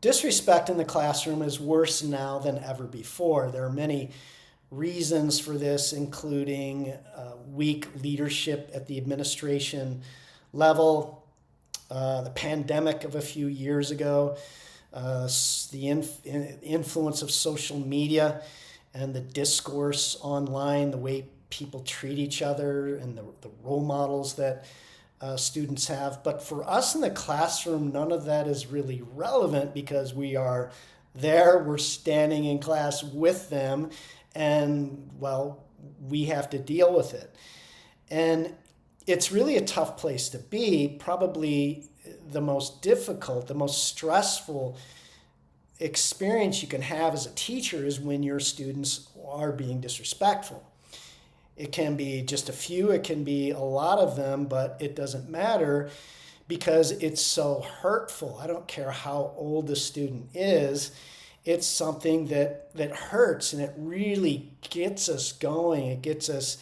Disrespect in the classroom is worse now than ever before. There are many reasons for this, including weak leadership at the administration level, the pandemic of a few years ago, the influence of social media and the discourse online, the way people treat each other, and the role models that students have. But for us in the classroom, none of that is really relevant because we are there, we're standing in class with them, and well, we have to deal with it. And it's really a tough place to be. Probably the most difficult, the most stressful experience you can have as a teacher is when your students are being disrespectful. It can be just a few, it can be a lot of them, but it doesn't matter because it's so hurtful. I don't care how old the student is, it's something that hurts, and it really gets us going. It gets us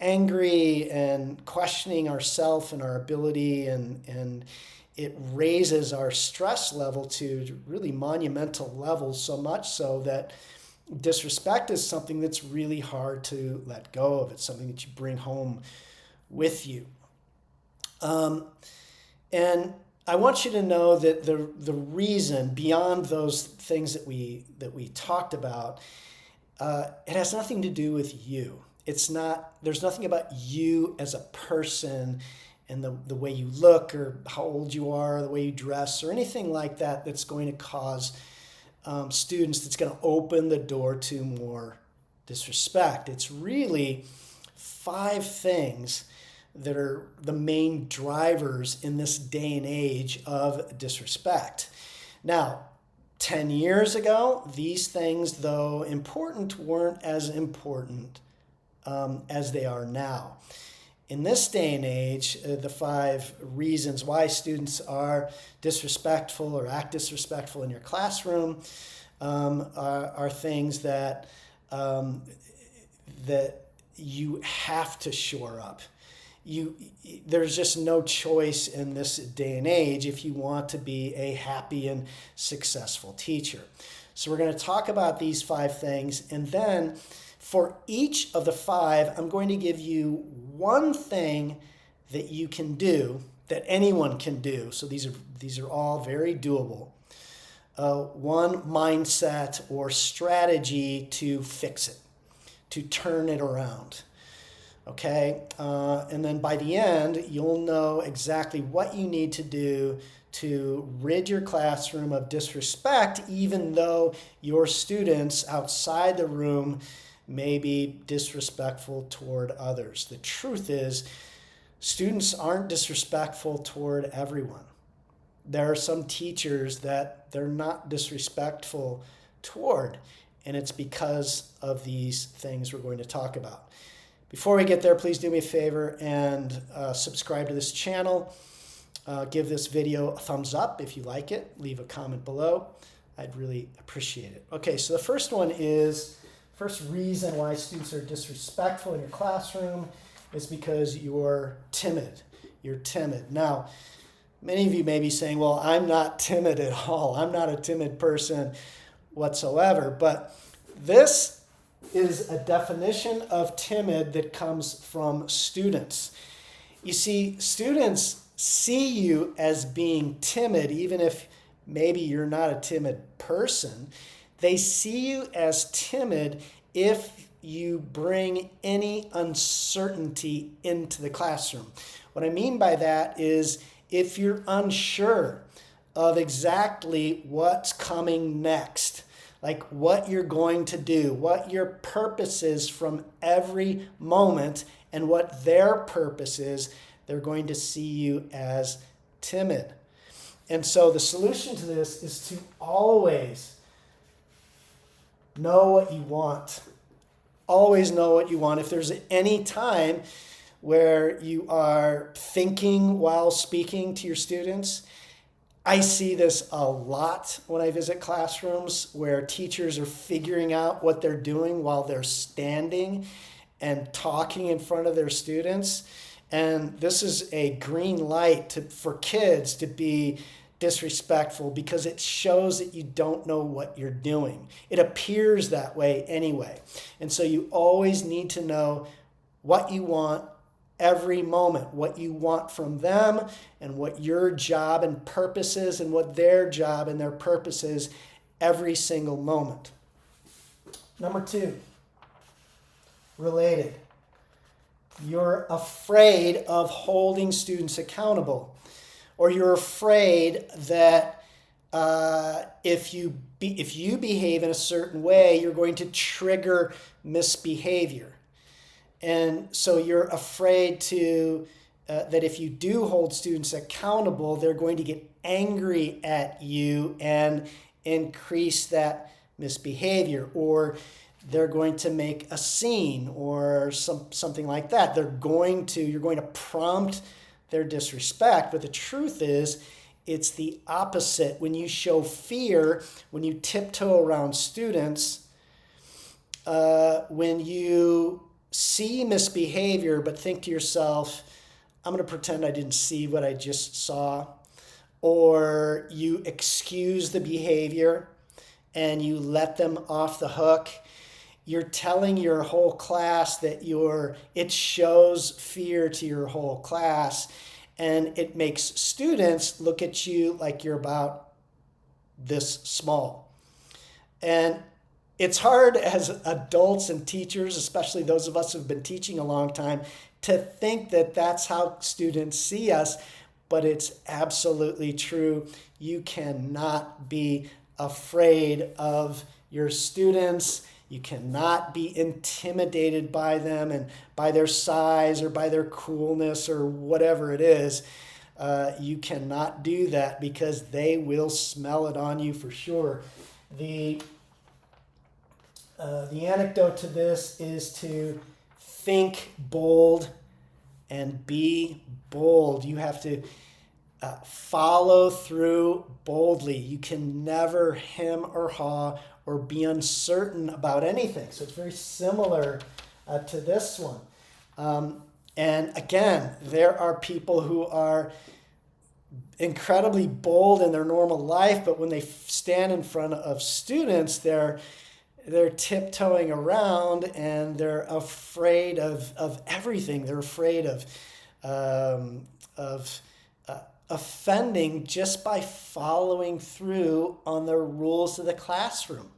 angry and questioning ourselves and our ability, and it raises our stress level to really monumental levels, so much so that disrespect is something that's really hard to let go of. It's something that you bring home with you. And I want you to know that the reason beyond those things that we talked about, it has nothing to do with you. It's not. There's nothing about you as a person and the way you look or how old you are, the way you dress, or anything like that that's going to cause students, that's going to open the door to more disrespect. It's really 5 things that are the main drivers in this day and age of disrespect. Now, 10 years ago, these things, though important, weren't as important as they are now. In this day and age, the 5 reasons why students are disrespectful or act disrespectful in your classroom are things that you have to shore up. There's just no choice in this day and age if you want to be a happy and successful teacher. So we're going to talk about these 5 things, and then for each of the 5, I'm going to give you one thing that you can do, that anyone can do. So these are all very doable. One mindset or strategy to fix it, to turn it around. Okay? And then by the end, you'll know exactly what you need to do to rid your classroom of disrespect, even though your students outside the room may be disrespectful toward others. The truth is, students aren't disrespectful toward everyone. There are some teachers that they're not disrespectful toward, and it's because of these things we're going to talk about. Before we get there, please do me a favor and subscribe to this channel. Give this video a thumbs up if you like it. Leave a comment below. I'd really appreciate it. Okay, so the first reason why students are disrespectful in your classroom is because you're timid. You're timid. Now, many of you may be saying, well, I'm not timid at all. I'm not a timid person whatsoever. But this is a definition of timid that comes from students. You see, students see you as being timid, even if maybe you're not a timid person. They see you as timid if you bring any uncertainty into the classroom. What I mean by that is if you're unsure of exactly what's coming next, like what you're going to do, what your purpose is from every moment, and what their purpose is, they're going to see you as timid. And so the solution to this is to always know what you want. Always know what you want. If there's any time where you are thinking while speaking to your students, I see this a lot when I visit classrooms where teachers are figuring out what they're doing while they're standing and talking in front of their students. And this is a green light for kids to be disrespectful because it shows that you don't know what you're doing. It appears that way anyway. And so you always need to know what you want every moment, what you want from them and what your job and purpose is and what their job and their purpose is every single moment. Number 2, related. You're afraid of holding students accountable, or you're afraid that if you behave in a certain way, you're going to trigger misbehavior. And so you're afraid that if you do hold students accountable, they're going to get angry at you and increase that misbehavior, or they're going to make a scene or something like that. You're going to prompt their disrespect. But the truth is, it's the opposite. When you show fear, when you tiptoe around students, when you see misbehavior but think to yourself, I'm going to pretend I didn't see what I just saw, or you excuse the behavior and you let them off the hook, you're telling your whole class that it shows fear to your whole class, and it makes students look at you like you're about this small. And it's hard as adults and teachers, especially those of us who've been teaching a long time, to think that that's how students see us, but it's absolutely true. You cannot be afraid of your students. You cannot be intimidated by them and by their size or by their coolness or whatever it is. You cannot do that because they will smell it on you for sure. The antidote to this is to think bold and be bold. You have to follow through boldly. You can never hem or haw or be uncertain about anything. So it's very similar to this one. And again, there are people who are incredibly bold in their normal life, but when they stand in front of students, they're tiptoeing around and they're afraid of everything. They're afraid of offending just by following through on the rules of the classroom.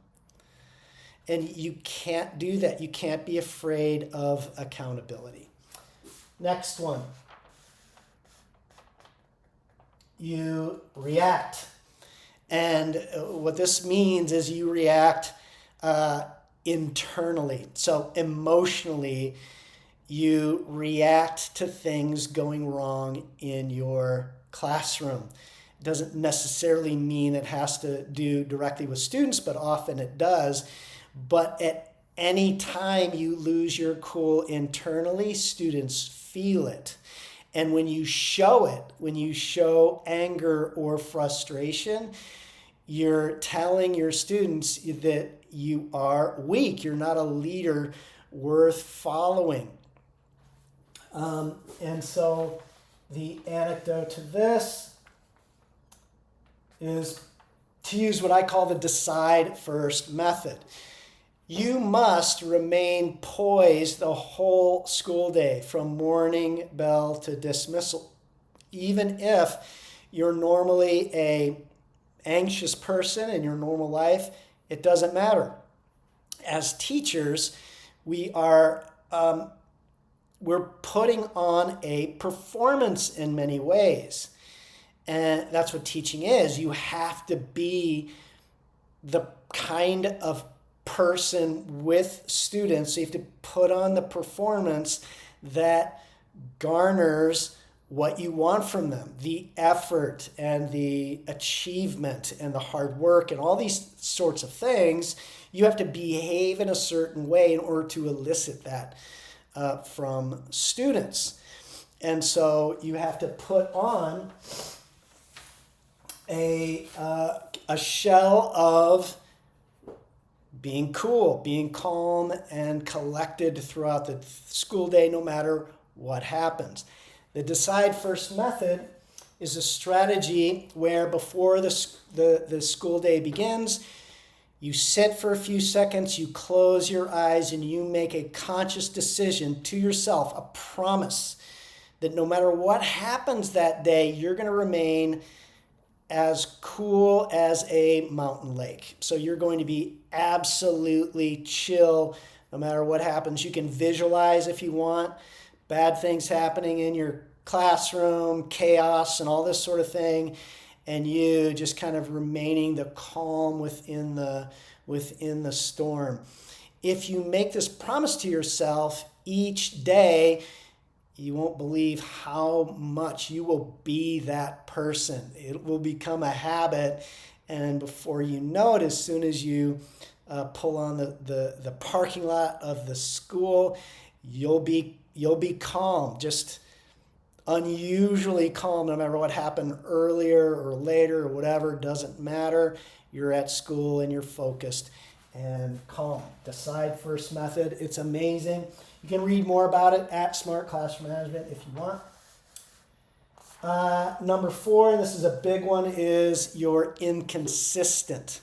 And you can't do that. You can't be afraid of accountability. Next one. You react. And what this means is you react internally. So emotionally, you react to things going wrong in your classroom. It doesn't necessarily mean it has to do directly with students, but often it does. But at any time you lose your cool internally, students feel it. And when you show it, when you show anger or frustration, you're telling your students that you are weak. You're not a leader worth following. And so the antidote to this is to use what I call the decide first method. You must remain poised the whole school day from morning bell to dismissal. Even if you're normally an anxious person in your normal life, it doesn't matter. As teachers, we're putting on a performance in many ways. And that's what teaching is. You have to be the kind of person with students. So you have to put on the performance that garners what you want from them, the effort and the achievement and the hard work and all these sorts of things. You have to behave in a certain way in order to elicit that from students. And so you have to put on a shell of being cool, being calm and collected throughout the school day, no matter what happens. The decide first method is a strategy where before the school day begins, you sit for a few seconds, you close your eyes, and you make a conscious decision to yourself, a promise that no matter what happens that day, you're going to remain as cool as a mountain lake. So you're going to be absolutely chill no matter what happens. You can visualize if you want bad things happening in your classroom, chaos and all this sort of thing, and you just kind of remaining the calm within the storm. If you make this promise to yourself each day, you won't believe how much you will be that person. It will become a habit, and before you know it, as soon as you pull on the parking lot of the school, you'll be calm, just unusually calm, no matter what happened earlier or later or whatever, doesn't matter. You're at school and you're focused and calm. Decide first method. It's amazing. You can read more about it at Smart Classroom Management if you want. Number 4, and this is a big one, is you're inconsistent.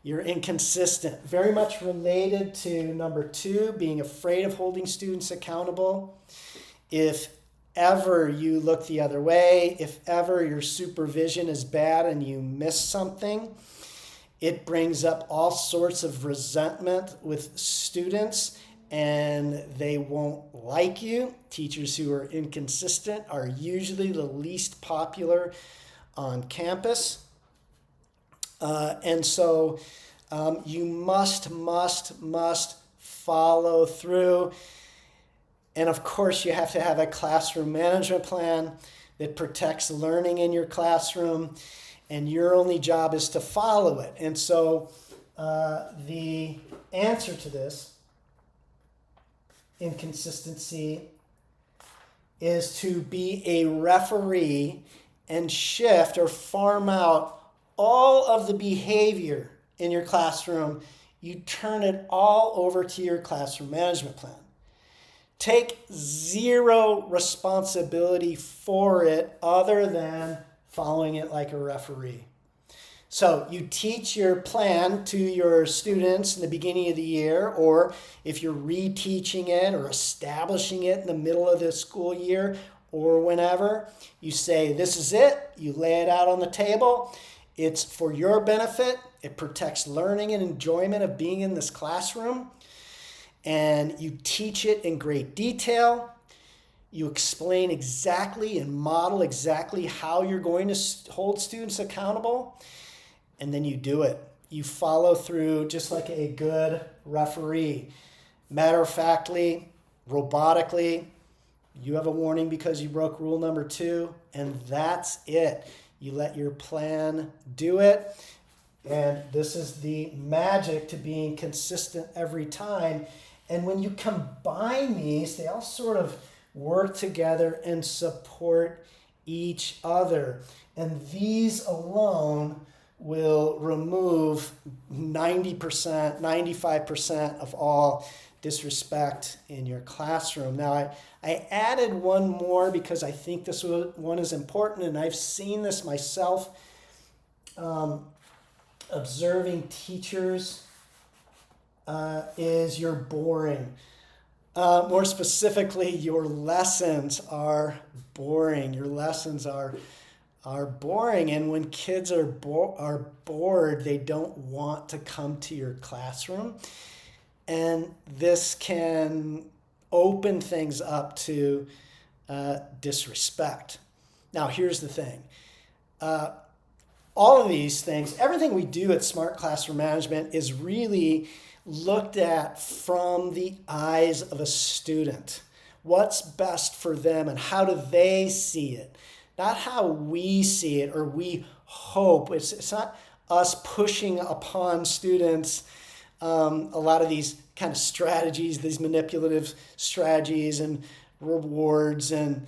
You're inconsistent. Very much related to number 2, being afraid of holding students accountable. If ever you look the other way, if ever your supervision is bad and you miss something, it brings up all sorts of resentment with students, and they won't like you. Teachers who are inconsistent are usually the least popular on campus. And so you must follow through. And of course, you have to have a classroom management plan that protects learning in your classroom, and your only job is to follow it. And so the answer to this inconsistency is to be a referee and shift or farm out all of the behavior in your classroom. You turn it all over to your classroom management plan. Take zero responsibility for it other than following it like a referee. So you teach your plan to your students in the beginning of the year, or if you're reteaching it or establishing it in the middle of the school year or whenever, you say, this is it. You lay it out on the table. It's for your benefit. It protects learning and enjoyment of being in this classroom. And you teach it in great detail. You explain exactly and model exactly how you're going to hold students accountable. And then you do it. You follow through just like a good referee. Matter-of-factly, robotically, you have a warning because you broke rule number 2, and that's it. You let your plan do it. And this is the magic to being consistent every time. And when you combine these, they all sort of work together and support each other. And these alone will remove 90%, 95% of all disrespect in your classroom. Now, I added one more because I think this one is important, and I've seen this myself observing teachers, is you're boring. More specifically, your lessons are boring. Your lessons are boring, and when kids are bored, they don't want to come to your classroom, and this can open things up to disrespect. Now, here's the thing. All of these things, everything we do at Smart Classroom Management is really looked at from the eyes of a student. What's best for them and how do they see it? Not how we see it or we hope. It's not us pushing upon students a lot of these kind of strategies, these manipulative strategies and rewards and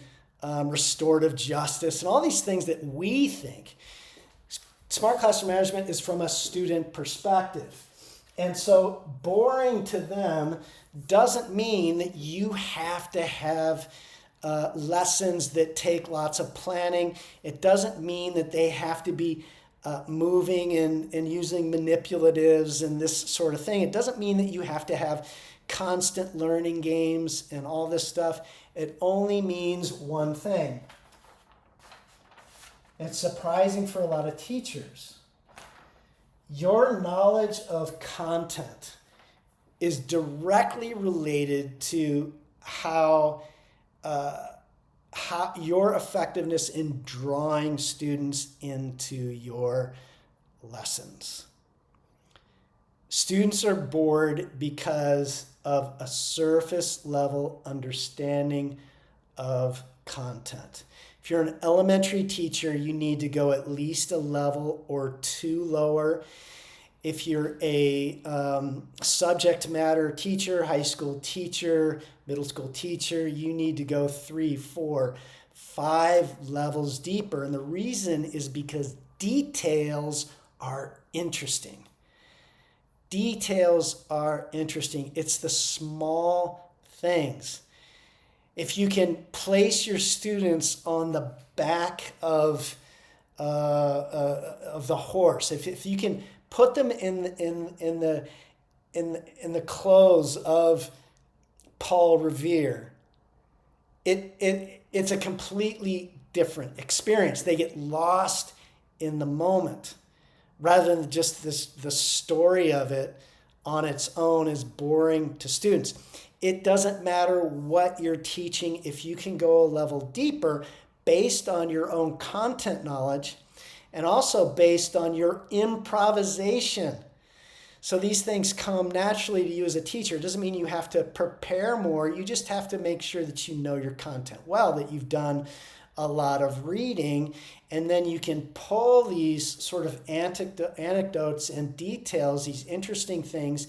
restorative justice and all these things that we think. Smart Classroom Management is from a student perspective. And so boring to them doesn't mean that you have to have lessons that take lots of planning. It doesn't mean that they have to be moving and using manipulatives and this sort of thing. It doesn't mean that you have to have constant learning games and all this stuff. It only means one thing. It's surprising for a lot of teachers. Your knowledge of content is directly related to how your effectiveness in drawing students into your lessons. Students are bored because of a surface level understanding of content. If you're an elementary teacher, you need to go at least a level or two lower. If you're a subject matter teacher, high school teacher, middle school teacher, you need to go 3, 4, 5 levels deeper. And the reason is because details are interesting. Details are interesting. It's the small things. If you can place your students on the back of the horse, if you can put them in the clothes of Paul Revere, it's a completely different experience. They get lost in the moment, rather than just the story of it on its own is boring to students. It doesn't matter what you're teaching if you can go a level deeper based on your own content knowledge and also based on your improvisation. So these things come naturally to you as a teacher. It doesn't mean you have to prepare more. You just have to make sure that you know your content well, that you've done a lot of reading, and then you can pull these sort of anecdotes and details, these interesting things,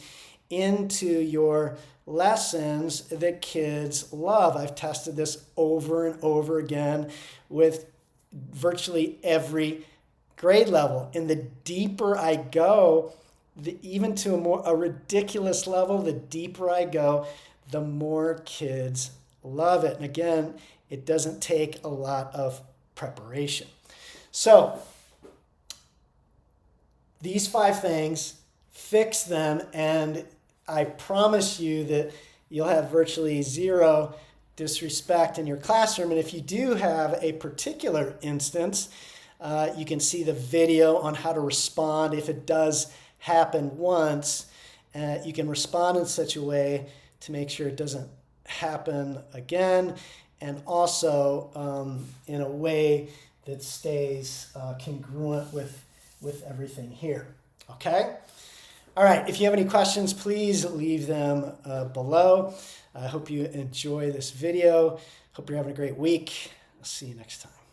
into your lessons that kids love. I've tested this over and over again with virtually every grade level. And the deeper I go, even to a ridiculous level, the deeper I go, the more kids love it. And again, it doesn't take a lot of preparation. So these 5 things, fix them, and I promise you that you'll have virtually zero disrespect in your classroom. And if you do have a particular instance, you can see the video on how to respond if it does happen once. You can respond in such a way to make sure it doesn't happen again, and also in a way that stays congruent with everything here. Okay? All right, if you have any questions, please leave them below. I hope you enjoy this video. Hope you're having a great week. I'll see you next time.